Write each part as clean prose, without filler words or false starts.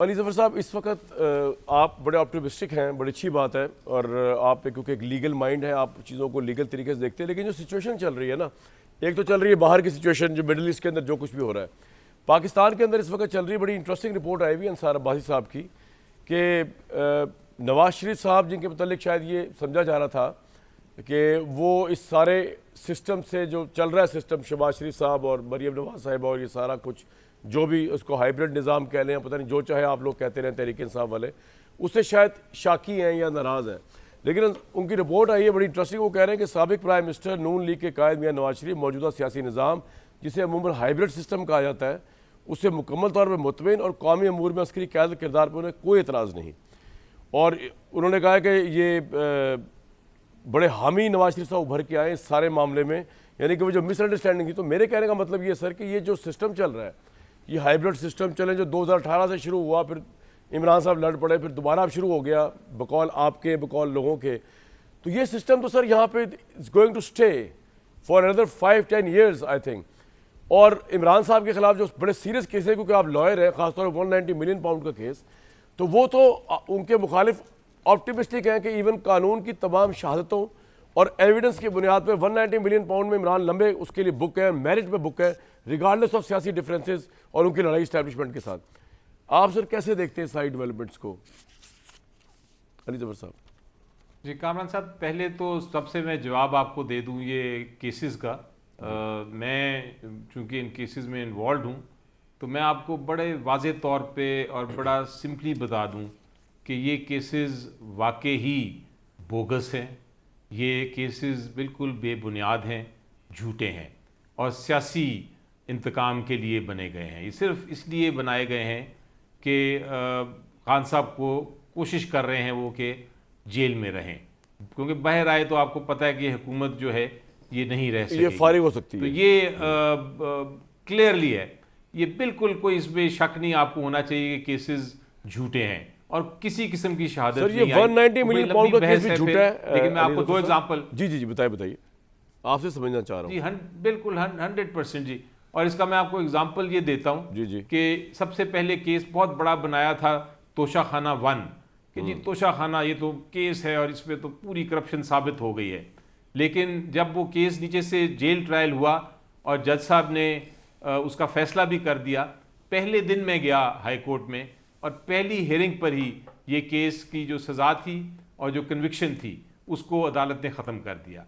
अली ज़फ़र साहब, इस वक्त आप बड़े ऑप्टिमिस्टिक हैं, बड़ी अच्छी बात है। और आप क्योंकि एक लीगल माइंड है, आप चीज़ों को लीगल तरीके से देखते हैं। लेकिन जो सिचुएशन चल रही है ना, एक तो चल रही है बाहर की सिचुएशन, जो मिडल ईस्ट के अंदर जो कुछ भी हो रहा है। पाकिस्तान के अंदर इस वक्त चल रही है बड़ी इंटरेस्टिंग रिपोर्ट आई हुई है अंसार अब्बासी साहब की कि नवाज शरीफ साहब, जिनके मतलब शायद ये समझा जा रहा था कि वो इस सारे सिस्टम से जो चल रहा है सिस्टम, शहबाज शरीफ साहब और मरीम नवाज साहिब और ये सारा कुछ जो भी उसको हाइब्रिड निज़ाम कह लें, पता नहीं जो चाहे आप लोग कहते रहें, तहरीक इंसाफ वाले, उससे शायद शाकी हैं या नाराज़ हैं। लेकिन उनकी रिपोर्ट आई है बड़ी इंटरेस्टिंग। वो कह रहे हैं कि साबिक प्राइम मिनिस्टर नून लीग के कायद मियां नवाज शरीफ मौजूदा सियासी निज़ाम, जिसे अमूमन हाइब्रिड सिस्टम कहा जाता है, उससे मुकम्मल तौर पर मुतमिन और कौमी अमूर में अस्करी क़यादत किरदार पर उन्हें कोई एतराज़ नहीं। और उन्होंने कहा कि ये बड़े हामी नवाज शरीफ साहब उभर के आए इस सारे मामले में, यानी कि वो जो मिसअंडरस्टैंडिंग थी। तो मेरे कहने का मतलब ये सर कि ये जो सिस्टम चल रहा है, ये हाइब्रिड सिस्टम चले जो 2018 से शुरू हुआ, फिर इमरान साहब लड़ पड़े, फिर दोबारा अब शुरू हो गया बकौल आपके, बकौल लोगों के। तो ये सिस्टम तो सर यहाँ पे it's going to stay for another 5-10 years I think. और इमरान साहब के खिलाफ जो बड़े सीरियस केस है, क्योंकि आप लॉयर हैं, खासतौर पर 190 मिलियन पाउंड का केस, तो वो तो उनके मुखालिफ ऑप्टिमिस्टिक हैं कि इवन कानून की तमाम शहादतों और एविडेंस की बुनियाद पर 190 मिलियन पाउंड में इमरान लंबे उसके लिए बुक है, मेरिट पे बुक है, रिगार्डलेस ऑफ सियासी डिफरेंसेस और उनकी लड़ाई इस्टेब्लिशमेंट के साथ। आप सर कैसे देखते हैं साइड डेवलपमेंट्स को? अली ज़फ़र साहब। जी कामरान साहब, पहले तो सबसे मैं जवाब आपको दे दूं ये केसेस का। मैं चूँकि इन केसेस में इन्वॉल्व हूँ, तो मैं आपको बड़े वाज़े तौर पे और बड़ा सिंपली बता दूं कि ये केसेस वाकई ही बोगस हैं, ये केसेस बिल्कुल बेबुनियाद हैं, झूठे हैं और सियासी इंतकाम के लिए बने गए हैं। ये सिर्फ इसलिए बनाए गए हैं कि खान साहब को कोशिश कर रहे हैं वो कि जेल में रहें, क्योंकि बाहर आए तो आपको पता है कि हुकूमत जो है ये नहीं रह सकती, ये फारिग हो सकती है। तो ये क्लियरली है, ये बिल्कुल कोई इसमें शक नहीं आपको होना चाहिए कि केसेस झूठे हैं और किसी किस्म की शहादत सर, ये 190 मिलियन पाउंड का केस भी झूठा है। लेकिन मैं आपको दो एग्जांपल जी बताइए, आपसे समझना चाह रहा हूँ। बिल्कुल 100% जी। और इसका मैं आपको एग्जांपल ये देता हूँ जी कि सबसे पहले केस बहुत बड़ा बनाया था तोशा खाना 1 कि जी तोशा खाना ये तो केस है और इसमें तो पूरी करप्शन साबित हो गई है। लेकिन जब वो केस नीचे से जेल ट्रायल हुआ और जज साहब ने उसका फैसला भी कर दिया, पहले दिन मैं गया हाई कोर्ट में और पहली हियरिंग पर ही ये केस की जो सज़ा थी और जो कन्विक्शन थी उसको अदालत ने ख़त्म कर दिया।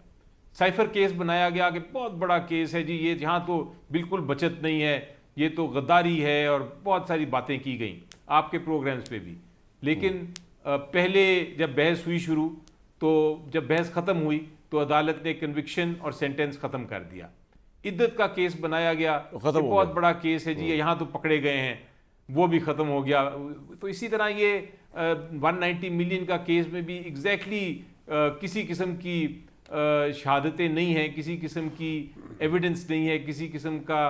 साइफर केस बनाया गया कि बहुत बड़ा केस है जी, ये यहाँ तो बिल्कुल बचत नहीं है, ये तो गद्दारी है और बहुत सारी बातें की गई आपके प्रोग्राम्स पे भी। लेकिन पहले जब बहस हुई शुरू, तो जब बहस ख़त्म हुई तो अदालत ने कन्विक्शन और सेंटेंस ख़त्म कर दिया। इद्दत का केस बनाया गया, बहुत बड़ा केस है जी, यहाँ तो पकड़े गए हैं, वो भी ख़त्म हो गया। तो इसी तरह ये 190 मिलियन का केस में भी एग्जैक्टली किसी किस्म की शहादतें नहीं हैं, किसी किस्म की एविडेंस नहीं है, किसी किस्म का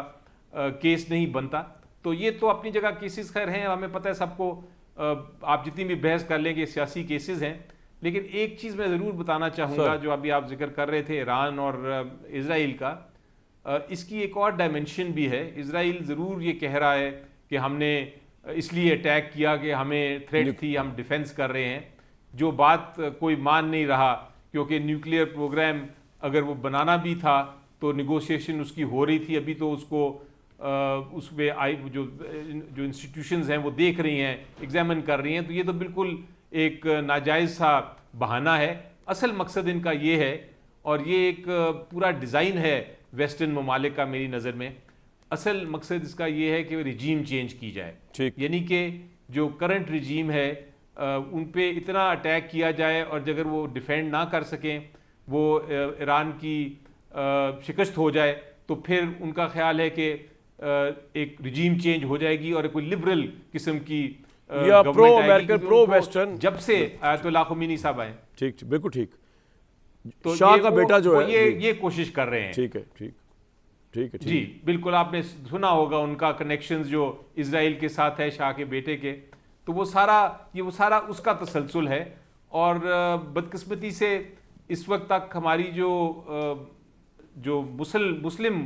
केस नहीं बनता। तो ये तो अपनी जगह केसेस खैर हैं, हमें पता है सबको, आप जितनी भी बहस कर लेंगे सियासी केसेस हैं। लेकिन एक चीज़ मैं ज़रूर बताना चाहूँगा, जो अभी आप जिक्र कर रहे थे ईरान और इज़राइल का, इसकी एक और डायमेंशन भी है। इज़राइल ज़रूर ये कह रहा है कि हमने इसलिए अटैक किया कि हमें थ्रेट थी, हम डिफेंस कर रहे हैं, जो बात कोई मान नहीं रहा, क्योंकि न्यूक्लियर प्रोग्राम अगर वो बनाना भी था तो निगोशिएशन उसकी हो रही थी। अभी तो उसको उसमें आई जो इंस्टीट्यूशंस हैं वो देख रही हैं, एग्जामिन कर रही हैं। तो ये तो बिल्कुल एक नाजायज़ सा बहाना है। असल मकसद इनका ये है, और ये एक पूरा डिज़ाइन है वेस्टर्न ममालिक का मेरी नज़र में। असल मकसद इसका ये है कि रिजीम चेंज की जाए, यानी कि जो करंट रिजीम है उन पे इतना अटैक किया जाए और अगर वो डिफेंड ना कर सकें, वो ईरान की शिकस्त हो जाए, तो फिर उनका ख्याल है कि एक रिजीम चेंज हो जाएगी और कोई लिबरल किस्म की या प्रो अमेरिकन, प्रो वेस्टर्न, जब से आयतुल्लाह ख़ुमैनी साहब आए। ठीक, बिल्कुल ठीक। तो शाह का बेटा जो है ये कोशिश कर रहे हैं। ठीक है जी बिल्कुल, आपने सुना होगा उनका कनेक्शंस जो इजराइल के साथ है, शाह के बेटे के। तो वो सारा उसका तसलसल है। और बदकिस्मती से इस वक्त तक हमारी जो मुस्लिम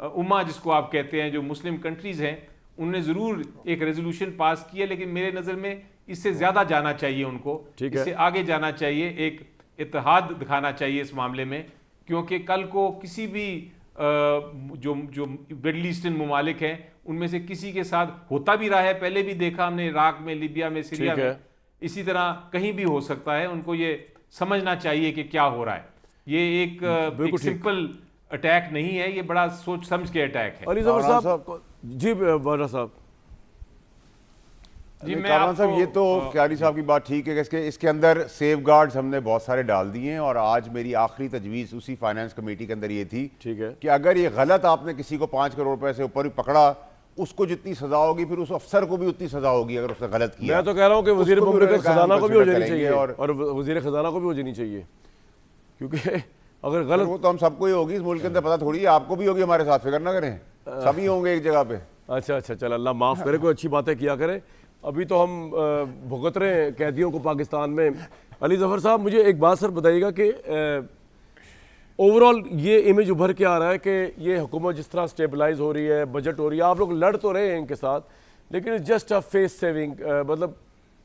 उम्मा जिसको आप कहते हैं, जो मुस्लिम कंट्रीज़ हैं, उन्होंने ज़रूर एक रेजोल्यूशन पास किया, लेकिन मेरे नज़र में इससे ज़्यादा जाना चाहिए उनको, ठीक है। इससे आगे जाना चाहिए, एक इत्तेहाद दिखाना चाहिए इस मामले में, क्योंकि कल को किसी भी जो मिडल ईस्टर्न ममालिक हैं उनमें से किसी के साथ होता भी रहा है, पहले भी देखा हमने, इराक में, लीबिया में, सीरिया ठीक है। में, इसी तरह कहीं भी हो सकता है। उनको ये समझना चाहिए कि क्या हो रहा है। ये एक सिंपल अटैक नहीं है, ये बड़ा सोच समझ के अटैक है। अली ज़फर साहब जी, बारा साहब जी, मैं कामरान साहब, ये तो आपको क्यारी साहब की बात ठीक है कि इसके अंदर सेफ गार्ड्स हमने बहुत सारे डाल दिए हैं, और आज मेरी आखिरी तजवीज़ उसी फाइनेंस कमेटी के अंदर ये थी, ठीक है, कि अगर ये गलत आपने किसी को 5 करोड़ रुपए से ऊपर भी पकड़ा, उसको जितनी सजा होगी फिर उस अफसर को भी उतनी सजा होगी अगर उसने गलत किया। मैं तो कह रहा हूँ कि वजीर उसको भी मुमलिकत उन्होंने खजाना को भी हो जानी करेंगे चाहिए, और वजीर खजाना को भी हो जानी चाहिए, क्योंकि अगर गलत वो तो हम सबको ही होगी इस मुल्क के अंदर, पता थोड़ी है, आपको भी होगी हमारे साथ, फिक्र ना करें, सभी होंगे एक जगह पे। अच्छा, चल अल्लाह माफ़ करे, कोई अच्छी बातें किया करें। अभी तो हम भुगत रहे हैं कैदियों को पाकिस्तान में। अली ज़फ़र साहब, मुझे एक बात सर बताइएगा कि ओवरऑल ये इमेज उभर के आ रहा है कि ये हुकूमत जिस तरह स्टेबलाइज हो रही है, बजट हो रही है, आप लोग लड़ तो रहे हैं इनके साथ, लेकिन it's just a face saving, मतलब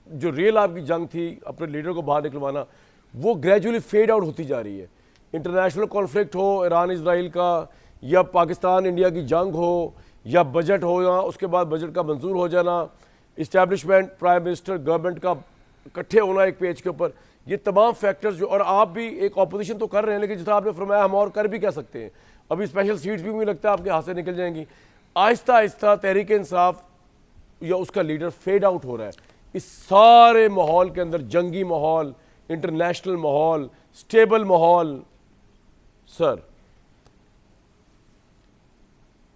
जो रियल आपकी जंग थी अपने लीडर को बाहर निकलवाना, वो ग्रेजुअली फेड आउट होती जा रही है। इंटरनेशनल कॉन्फ्लिक्ट हो ईरान इसराइल का, या पाकिस्तान इंडिया की जंग हो, या बजट हो, या उसके बाद बजट का मंजूर हो जाना, इस्टेब्लिशमेंट, प्राइम मिनिस्टर, गवर्नमेंट का इकट्ठे होना एक पेज के ऊपर, ये तमाम फैक्टर्स जो, और आप भी एक ऑपोजिशन तो कर रहे हैं, लेकिन जितना आपने फरमाया हम और कर भी क्या सकते हैं। अभी स्पेशल सीट्स भी मुझे लगता है आपके हाथ से निकल जाएंगी। आहिस्ता आहिस्ता तहरीक इंसाफ या उसका लीडर फेड आउट हो रहा है इस सारे माहौल के अंदर, जंगी माहौल, इंटरनेशनल माहौल, स्टेबल माहौल। सर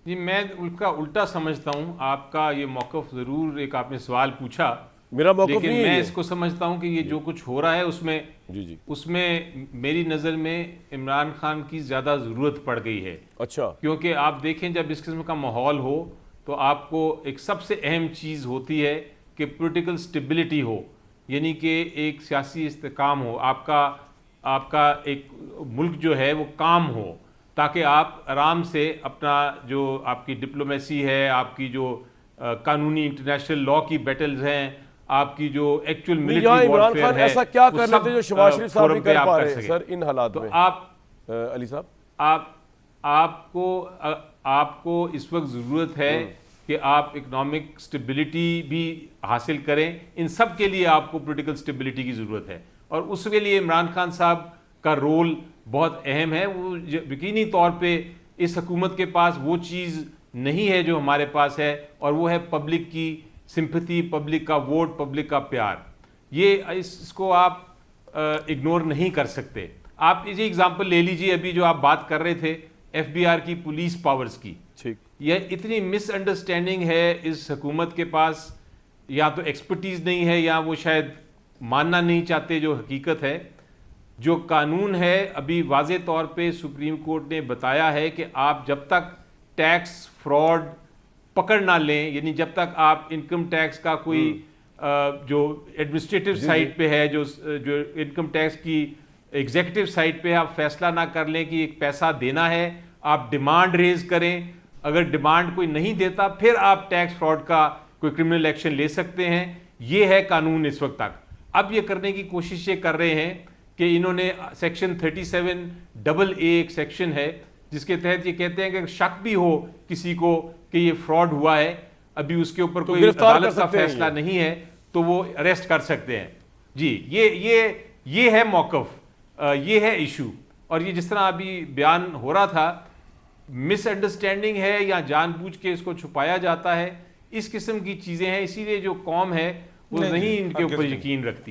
जी, मैं उनका उल्टा समझता हूं। आपका ये मौक़िफ़ ज़रूर, एक आपने सवाल पूछा, मेरा मौक़िफ़ लेकिन नहीं है मैं ये। इसको समझता हूं कि ये जो कुछ हो रहा है उसमें जी उसमें मेरी नज़र में इमरान खान की ज़्यादा ज़रूरत पड़ गई है। अच्छा, क्योंकि आप देखें, जब इस किस्म का माहौल हो तो आपको एक सबसे अहम चीज़ होती है कि पॉलिटिकल स्टेबिलिटी हो, यानी कि एक सियासी इस्तेकाम हो, आपका एक मुल्क जो है वो काम हो, ताकि आप आराम से अपना जो आपकी डिप्लोमेसी है, आपकी जो कानूनी इंटरनेशनल लॉ की बैटल्स हैं, आपकी जो actual military Imran warfare Khan है, ऐसा क्या वो कर सब, लेते जो शहबाज शरीफ साहब फोरम नहीं पे कर आप पा कर रहे हैं सकें। सर इन हालात तो में। अली साहब, आपको इस वक्त ज़रूरत है कि आप इकोनॉमिक स्टेबिलिटी भी हासिल करें। इन सब के लिए आपको पॉलिटिकल स्टेबिलिटी की ज़रूरत है, और उसके लिए इमरान खान साहब का रोल बहुत अहम है। वो यकीनी तौर पे इस हुकूमत के पास वो चीज़ नहीं है जो हमारे पास है, और वो है पब्लिक की सिंपैथी, पब्लिक का वोट, पब्लिक का प्यार। ये इसको आप इग्नोर नहीं कर सकते। आप इसी एग्जांपल ले लीजिए, अभी जो आप बात कर रहे थे एफबीआर की पुलिस पावर्स की, ठीक, यह इतनी मिसअंडरस्टैंडिंग है इस हुकूमत के पास, या तो एक्सपर्टीज नहीं है या वो शायद मानना नहीं चाहते जो हकीकत है। जो कानून है, अभी वाज़े तौर पे सुप्रीम कोर्ट ने बताया है कि आप जब तक टैक्स फ्रॉड पकड़ ना लें, यानी जब तक आप इनकम टैक्स का कोई जो एडमिनिस्ट्रेटिव साइड पे है, जो इनकम टैक्स की एग्जीक्यूटिव साइड पे आप फैसला ना कर लें कि एक पैसा देना है, आप डिमांड रेज करें। अगर डिमांड कोई नहीं देता, फिर आप टैक्स फ्रॉड का कोई क्रिमिनल एक्शन ले सकते हैं। ये है कानून इस वक्त तक। अब ये करने की कोशिश ये कर रहे हैं कि इन्होंने सेक्शन 37AA एक सेक्शन है जिसके तहत ये कहते हैं कि शक भी हो किसी को कि ये फ्रॉड हुआ है, अभी उसके ऊपर कोई अदालत का फैसला नहीं है, तो वो अरेस्ट कर सकते हैं। जी, ये है मौक़िफ़, ये है इशू। और ये जिस तरह अभी बयान हो रहा था, मिसअंडरस्टैंडिंग है या जानबूझ के इसको छुपाया जाता है, इस किस्म की चीज़ें हैं। इसीलिए जो कौम है वो नहीं इनके ऊपर यकीन रखती।